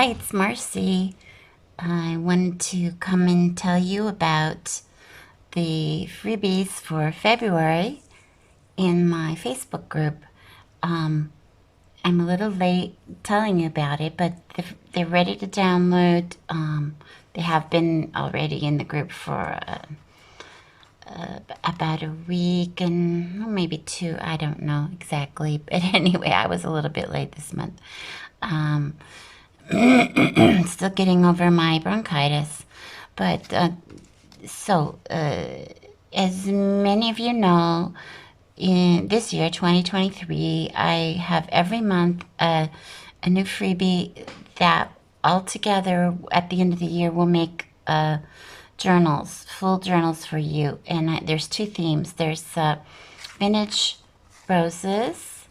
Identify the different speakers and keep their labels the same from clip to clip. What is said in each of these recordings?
Speaker 1: Hi, it's Marcy. I wanted to come and tell you about the freebies for February in my Facebook group. Um, I'm a little late telling you about it, but they're ready to download. They have been already in the group for about a week and maybe two. I don't know exactly. But anyway, I was a little bit late this month. Um, Still getting over my bronchitis. But as many of you know, in this year, 2023, I have every month a new freebie that altogether at the end of the year will make journals, full journals for you. And there's two themes. There's vintage roses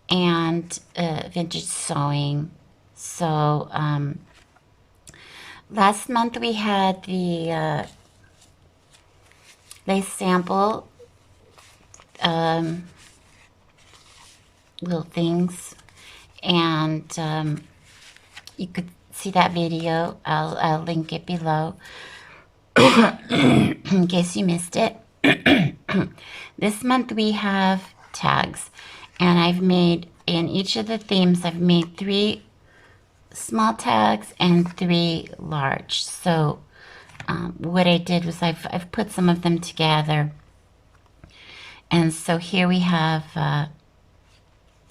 Speaker 1: and vintage sewing. So last month we had the lace sample little things, and you could see that video. I'll link it below in case you missed it. This month we have tags, and I've made, in each of the themes, I've made 3 small tags and 3 large. So what I did was I've put some of them together. And so here we have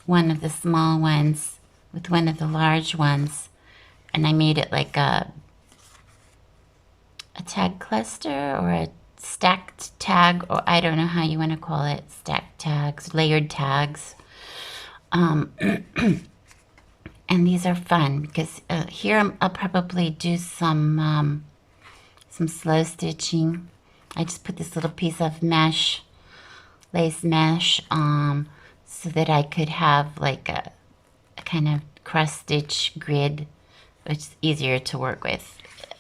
Speaker 1: one of the small ones with one of the large ones. And I made it like a tag cluster or a stacked tag, or I don't know how you want to call it. Stacked tags, layered tags. And these are fun because here I'll probably do some slow stitching. I just put this little piece of mesh, lace mesh, so that I could have like a kind of cross stitch grid, which is easier to work with.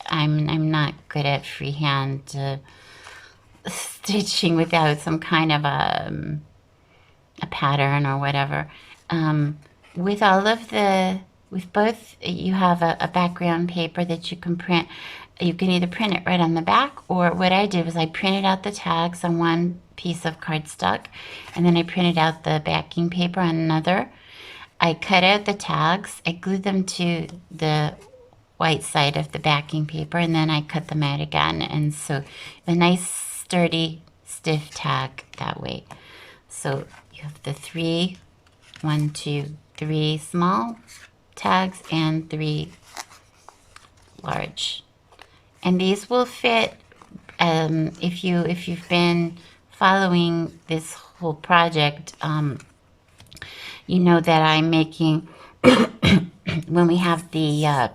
Speaker 1: I'm not good at freehand stitching without some kind of a pattern or whatever. With all of the, with both, you have a background paper that you can print. You can either print it right on the back, or what I did was I printed out the tags on one piece of cardstock, and then I printed out the backing paper on another. I cut out the tags, I glued them to the white side of the backing paper, and then I cut them out again. And so a nice, sturdy, stiff tag that way. So you have the 3, 1, 2, 3 small tags and 3 large, and these will fit if you've been following this whole project. You know that I'm making when we have the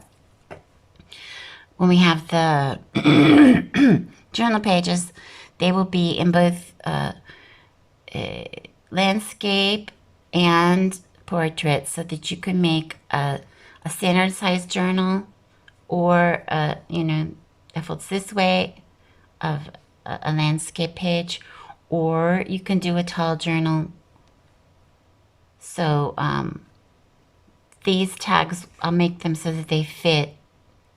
Speaker 1: journal pages, they will be in both landscape and portrait, so that you can make a standard size journal, or you know, that folds this way, of a landscape page, or you can do a tall journal. So these tags, I'll make them so that they fit,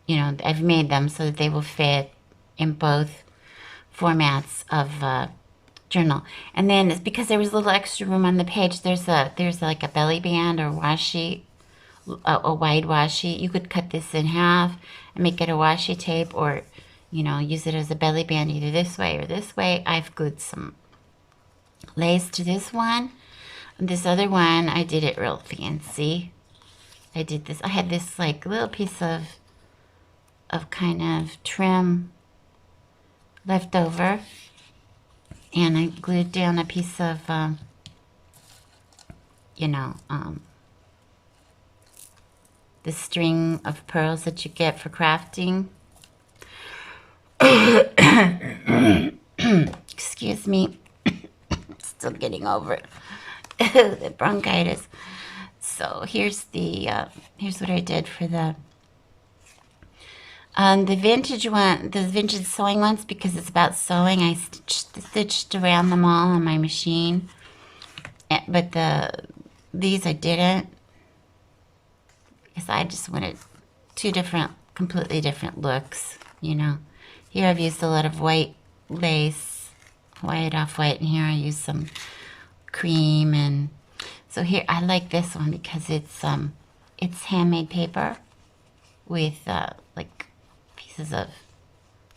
Speaker 1: you know, I've made them so that they will fit in both formats of journal. And then it's because there was a little extra room on the page, there's like a belly band or washi, a wide washi. You could cut this in half and make it a washi tape, or you know, use it as a belly band either this way or this way. I've glued some lace to this one. This other one, I did it real fancy. I did this, I had this like little piece of kind of trim left over, and I glued down a piece of you know, the string of pearls that you get for crafting. Excuse me. Still getting over it. The bronchitis. So here's here's what I did for the vintage one, the vintage sewing ones, because it's about sewing. I stitched around them all on my machine, but these I didn't, because I just wanted two different, completely different looks, you know. Here I've used a lot of white lace, white off-white, and here I use some cream. And so here I like this one because it's handmade paper with like pieces of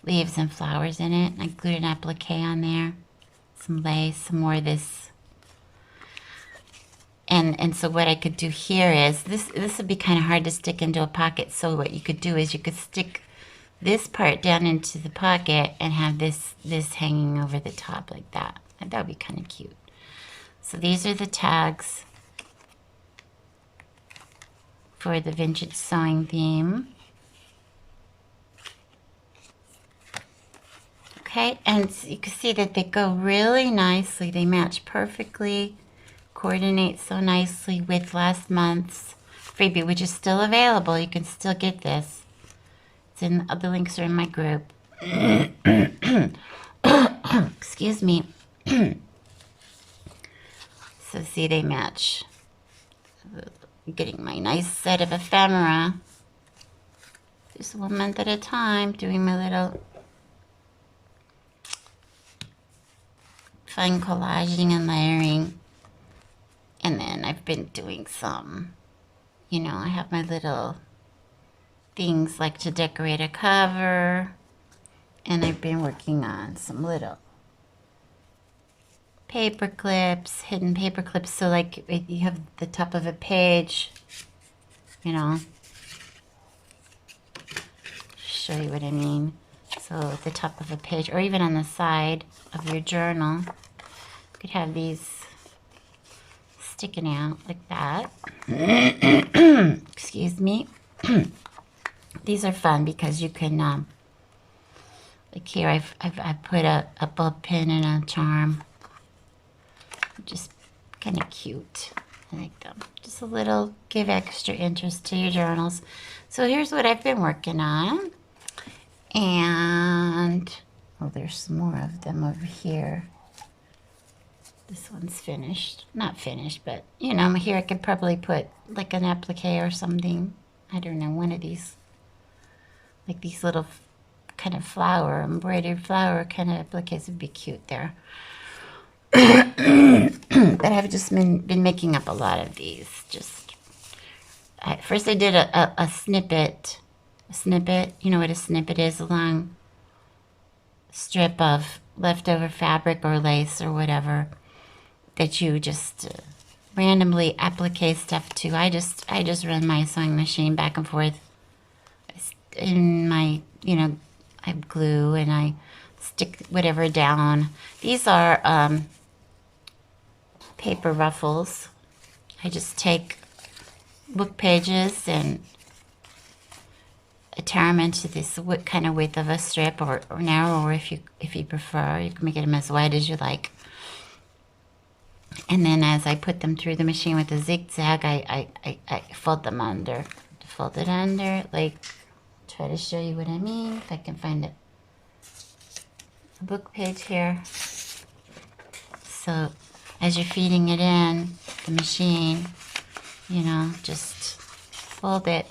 Speaker 1: leaves and flowers in it. I glued an applique on there, some lace, some more of this. And so what I could do here is, this would be kind of hard to stick into a pocket. So what you could do is you could stick this part down into the pocket and have this hanging over the top like that. And that would be kind of cute. So these are the tags for the vintage sewing theme. Okay, and you can see that they go really nicely. They match perfectly, coordinate so nicely with last month's freebie, which is still available. You can still get this. It's in, the links are in my group. Excuse me. So see, they match. I'm getting my nice set of ephemera. Just 1 month at a time, doing my little fun collaging and layering. And then I've been doing some, you know, I have my little things like to decorate a cover. And I've been working on some little paper clips, hidden paper clips. So like you have the top of a page, you know, show you what I mean. So at the top of a page, or even on the side of your journal, you could have these sticking out like that. Excuse me. These are fun because you can, like here I've put a bulb pin and a charm. Just kind of cute. I like them. Just a little, give extra interest to your journals. So here's what I've been working on. And, oh, there's some more of them over here. This one's finished. Not finished, but, you know, here I could probably put like an applique or something. I don't know, one of these, like these little kind of flower, embroidered flower kind of appliques would be cute there. But I've just been making up a lot of these. Just first I did a snippet. A snippet, you know what a snippet is? A long strip of leftover fabric or lace or whatever that you just randomly applique stuff to. I just run my sewing machine back and forth in my, you know, I glue and I stick whatever down. These are paper ruffles. I just take book pages and tear them into this kind of width of a strip, or narrower if you prefer. You can make them as wide as you like. And then as I put them through the machine with a zigzag, I fold them under. Fold it under, like, try to show you what I mean, if I can find it. A book page here. So as you're feeding it in the machine, you know, just fold it.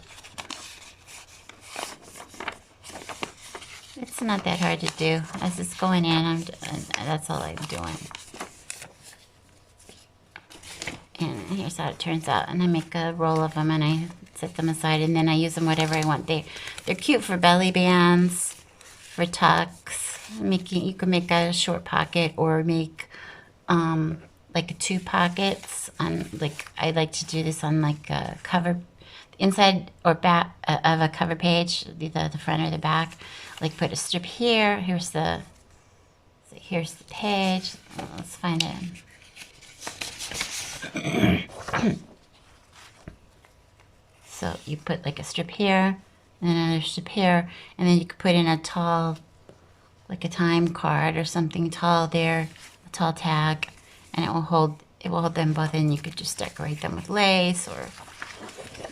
Speaker 1: It's not that hard to do. As it's going in, that's all I'm doing. And here's how it turns out. And I make a roll of them and I set them aside, and then I use them whatever I want. They're cute for belly bands, for tucks. You can make a short pocket or make like 2 pockets. Like I like to do this on like a cover, inside or back of a cover page, the front or the back. Like put a strip here. Here's the page. Let's find it. So you put like a strip here and another strip here, and then you could put in a tall, like a time card or something tall there, a tall tag, and it will hold them both in. You could just decorate them with lace or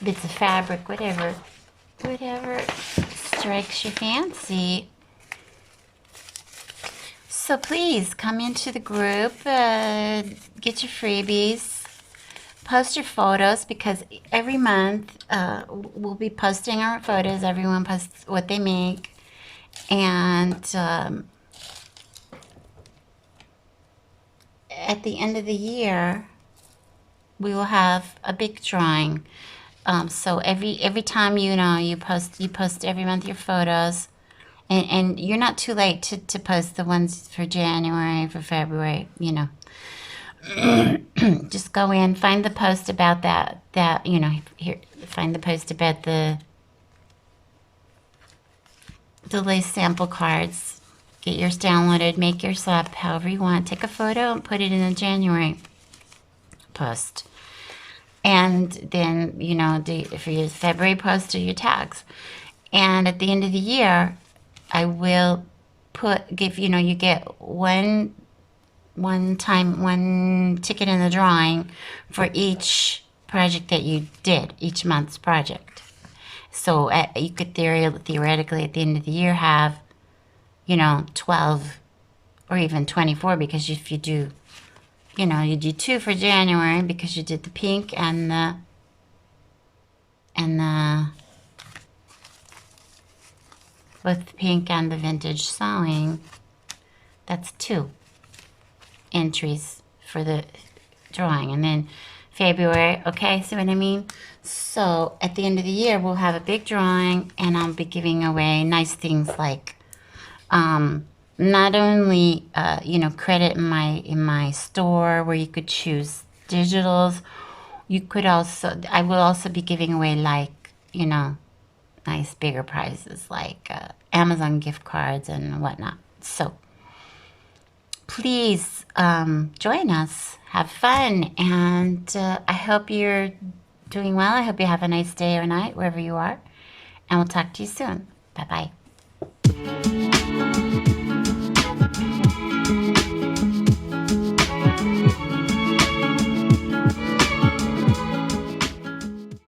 Speaker 1: bits of fabric, whatever strikes your fancy. So please come into the group, get your freebies. post your photos, because every month we'll be posting our photos. Everyone posts what they make. And at the end of the year, we will have a big drawing. So every time you post every month your photos, and you're not too late to post the ones for January, for February. Just go in, find the post about that here, find the post about the lace sample cards. Get yours downloaded, make yours up however you want. Take a photo and put it in the January post. And then, for your February post, do your tags. And at the end of the year, I will you get one ticket in the drawing for each project that you did, each month's project. So you could theoretically at the end of the year have, 12 or even 24, because if you do, you do 2 for January because you did the pink and the both the pink and the vintage sewing. That's 2 entries for the drawing. And then February, okay, see what I mean? So at the end of the year, we'll have a big drawing, and I'll be giving away nice things like not only credit in my store where you could choose digitals. I will also be giving away, like, nice bigger prizes like Amazon gift cards and whatnot. So please join us, have fun, and I hope you're doing well. I hope you have a nice day or night wherever you are, and we'll talk to you soon. Bye bye.